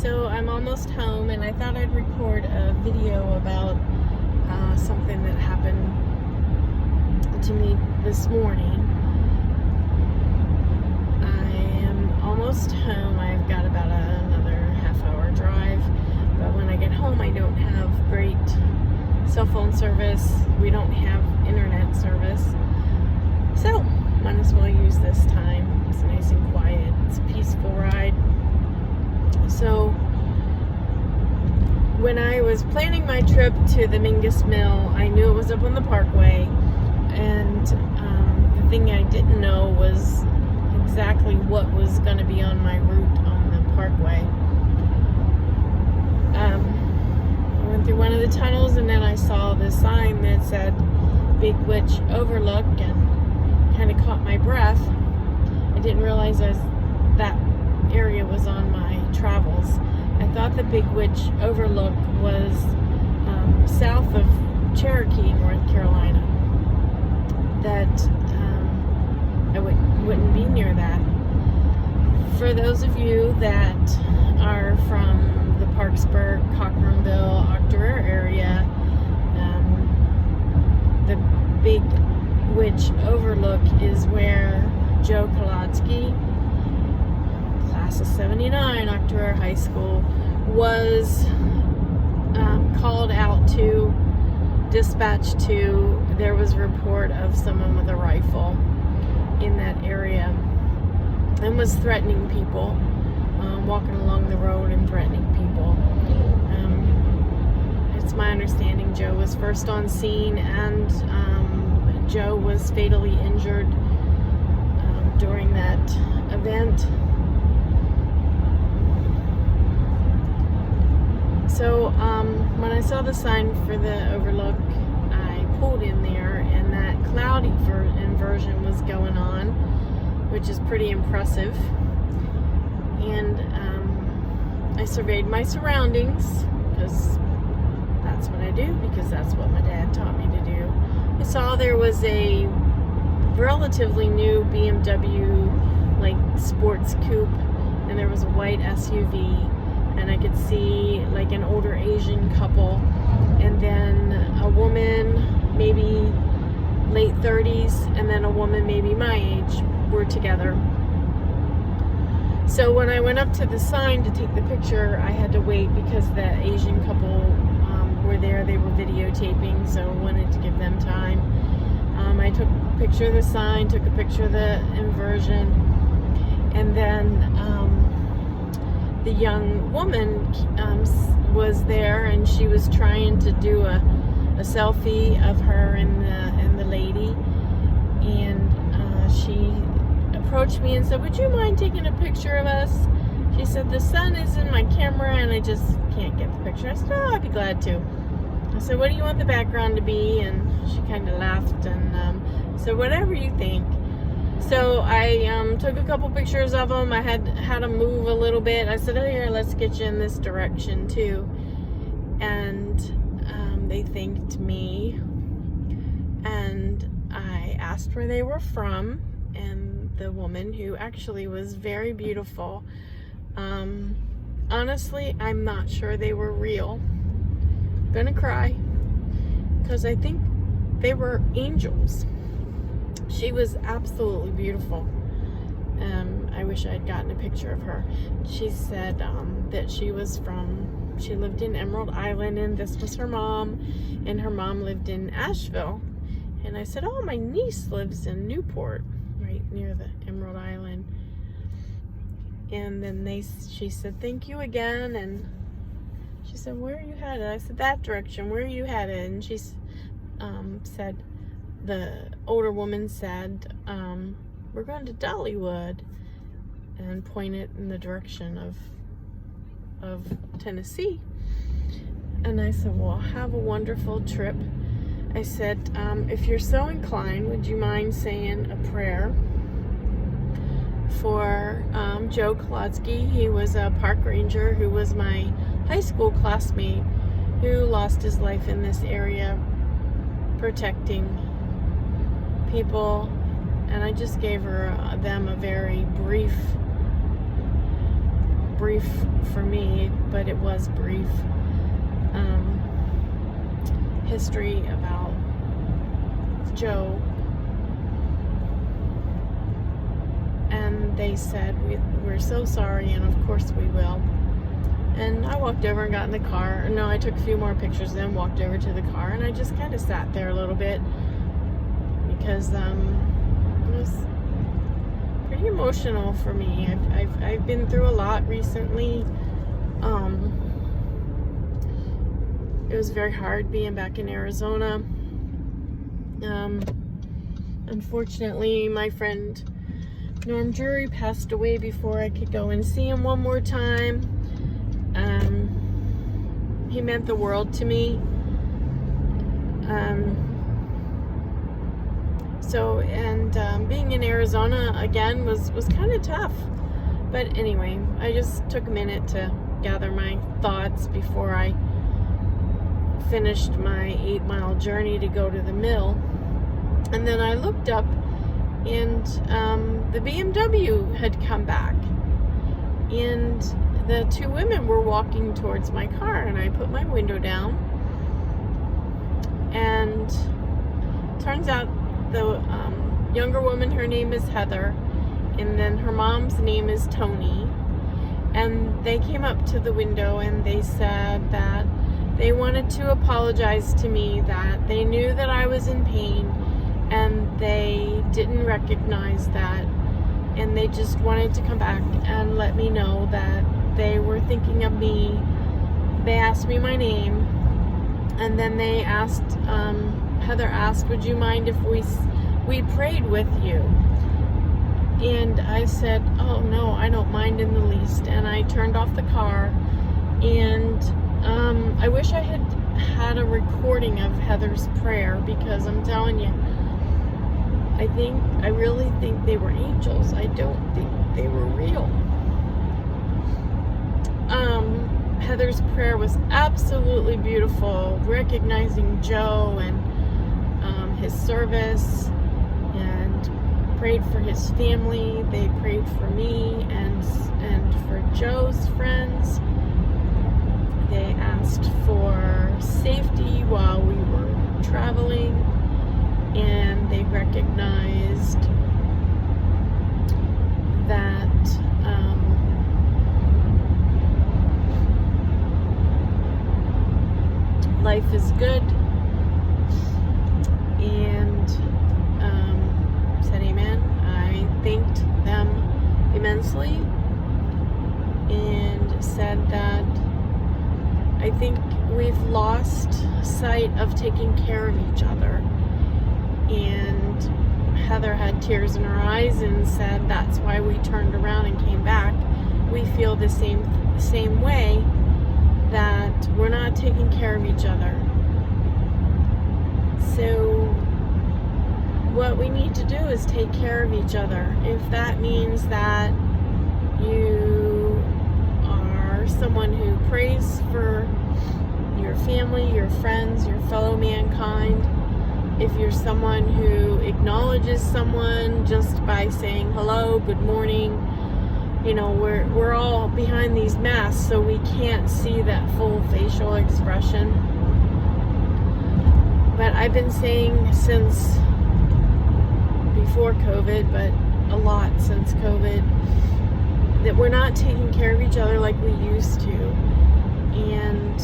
So I'm almost home, and I thought I'd record a video about something that happened to me this morning. I am almost home. I've got about another half-hour drive, but when I get home I don't have great cell phone service. We don't have internet service, so might as well use this time. It's nice and quiet. It's a peaceful ride. So when I was planning my trip to the Mingus Mill, I knew it was up on the Parkway, and the thing I didn't know was exactly what was going to be on my route on the Parkway. I went through one of the tunnels, and then I saw this sign that said Bug Witch Overlook, and kind of caught my breath. I didn't realize that area was on my travels. I thought the Bug Witch Overlook was south of Cherokee, North Carolina. That I wouldn't be near that. For those of you that are from the Parksburg, Cochranville, Octorara area, the Bug Witch Overlook is where Joe Kolodsky, class of 79, Octorara High School, was called out to, dispatched to. There was a report of someone with a rifle in that area and was threatening people, walking along the road and threatening people. It's my understanding Joe was first on scene, and Joe was fatally injured during that event. So when I saw the sign for the overlook, I pulled in there, and that cloud inversion was going on, which is pretty impressive. And I surveyed my surroundings, because that's what I do, because that's what my dad taught me to do. I saw there was a relatively new BMW like sports coupe, and there was a white SUV, and I could see like an older Asian couple, and then a woman maybe late 30s, and then a woman maybe my age were together. So when I went up to the sign to take the picture, I had to wait because the Asian couple were there. They were videotaping, so I wanted to give them time. I took a picture of the sign, took a picture of the inversion, and then the young woman was there, and she was trying to do a selfie of her and the lady, and she approached me and said, "Would you mind taking a picture of us?" She said, "The sun is in my camera and I just can't get the picture." I said, "Oh, I'd be glad to." I said, "What do you want the background to be?" And she kind of laughed and said, "Whatever you think." So I took a couple pictures of them. I had to move a little bit. I said, "Oh, here, let's get you in this direction too." And they thanked me, and I asked where they were from, and the woman, who actually was very beautiful, honestly, I'm not sure they were real. Gonna cry, because I think they were angels. She was absolutely beautiful. I wish I had gotten a picture of her. She said that she lived in Emerald Island, and this was her mom, and her mom lived in Asheville. And I said, "Oh, my niece lives in Newport, right near the Emerald Island." And then she said, "Thank you again." And she said, "Where are you headed?" I said, "That direction. Where are you headed?" And she said, the older woman said, "We're going to Dollywood," and pointed in the direction of Tennessee. And I said, "Well, have a wonderful trip." I said, "If you're so inclined, would you mind saying a prayer for Joe Kolodsky?" He was a park ranger who was my high school classmate who lost his life in this area protecting people. And I just gave them a very brief brief for me, but it was brief, history about Joe. And they said, we're so sorry, and of course we will. And I walked over and got in the car. No, I took a few more pictures, then walked over to the car, and I just kind of sat there a little bit because it was pretty emotional for me. I've been through a lot recently. It was very hard being back in Arizona. Unfortunately, my friend Norm Drury passed away before I could go and see him one more time. He meant the world to me. Being in Arizona again was kind of tough. But anyway, I just took a minute to gather my thoughts before I finished my 8-mile journey to go to the mill. And then I looked up, and the BMW had come back, and the two women were walking towards my car, and I put my window down, and turns out the younger woman, her name is Heather, and then her mom's name is Toni, and they came up to the window and they said that they wanted to apologize to me, that they knew that I was in pain and they didn't recognize that, and they just wanted to come back and let me know that they were thinking of me. They asked me my name, and then they asked, Heather asked, would you mind if we prayed with you? And I said, oh no, I don't mind in the least. And I turned off the car, and I wish I had a recording of Heather's prayer, because I'm telling you, I really think they were angels. I don't think they were real. Heather's prayer was absolutely beautiful, recognizing Joe and his service, and prayed for his family. They prayed for me and for Joe's friends. They asked for safety while we were traveling, and they recognized that life is good, and said amen. I thanked them immensely and said that I think we've lost sight of taking care of each other. And Heather had tears in her eyes and said that's why we turned around and came back. We feel the same way, that we're not taking care of each other. So what we need to do is take care of each other. If that means that you are someone who prays for your family, your friends, your fellow mankind, if you're someone who acknowledges someone just by saying hello, good morning, you know, we're all behind these masks, so we can't see that full facial expression. But I've been saying since before COVID, but a lot since COVID, that we're not taking care of each other like we used to, and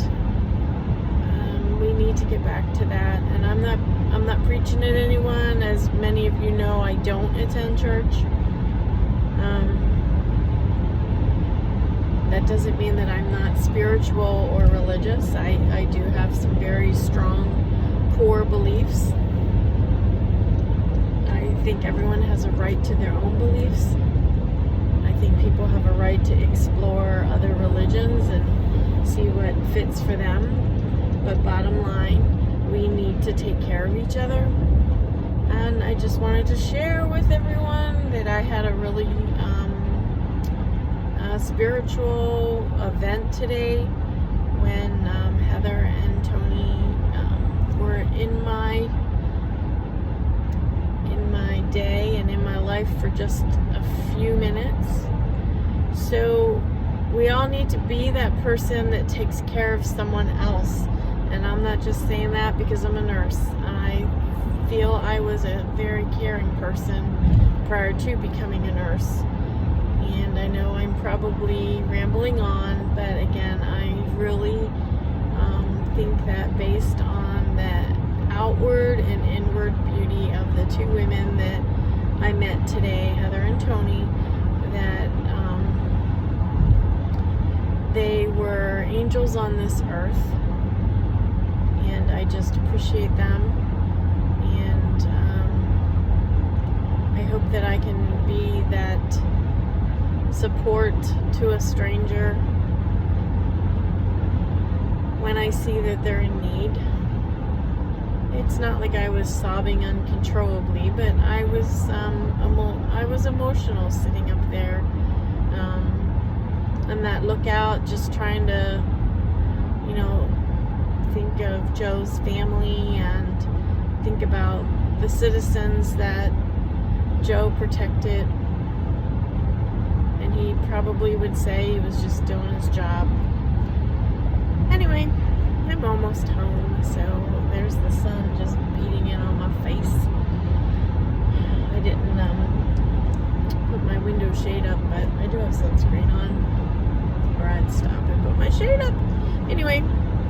we need to get back to that. And I'm not preaching at anyone. As many of you know, I don't attend church. That doesn't mean that I'm not spiritual or religious. I do have some very strong core beliefs. I think everyone has a right to their own beliefs. I think people have a right to explore other religions and see what fits for them. But bottom line, we need to take care of each other. And I just wanted to share with everyone that I had a really spiritual event today when Heather and Toni were in my day and in my life for just a few minutes. So we all need to be that person that takes care of someone else. And I'm not just saying that because I'm a nurse. I feel I was a very caring person prior to becoming a nurse. And I know I'm probably rambling on, but again, I really think that based on the outward and inward beauty of the two women that I met today, Heather and Toni, that they were angels on this earth, and I just appreciate them, and I hope that I can be that support to a stranger when I see that they're in need. It's not like I was sobbing uncontrollably, but I was emotional sitting up there on that lookout, just trying to, think of Joe's family and think about the citizens that Joe protected. And he probably would say he was just doing his job. Anyway, I'm almost home, so there's the sun just beating in on my face. I didn't put my window shade up, but I do have sunscreen on, or I'd stop and put my shade up. Anyway,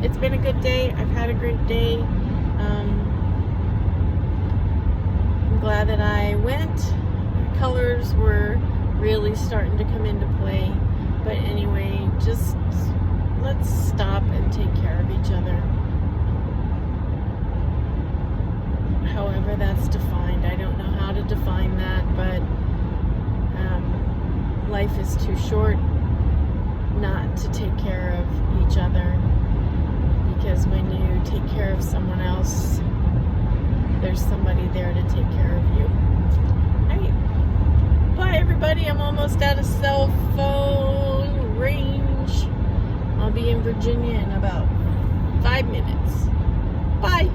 it's been a good day. I've had a great day. I'm glad that I went. The colors were really starting to come into play. But anyway, just let's stop and take care of each other. However that's defined. I don't know how to define that, but life is too short not to take care of each other, because when you take care of someone else, there's somebody there to take care of you. Hey, bye everybody. I'm almost out of cell phone range. I'll be in Virginia in about 5 minutes. Bye.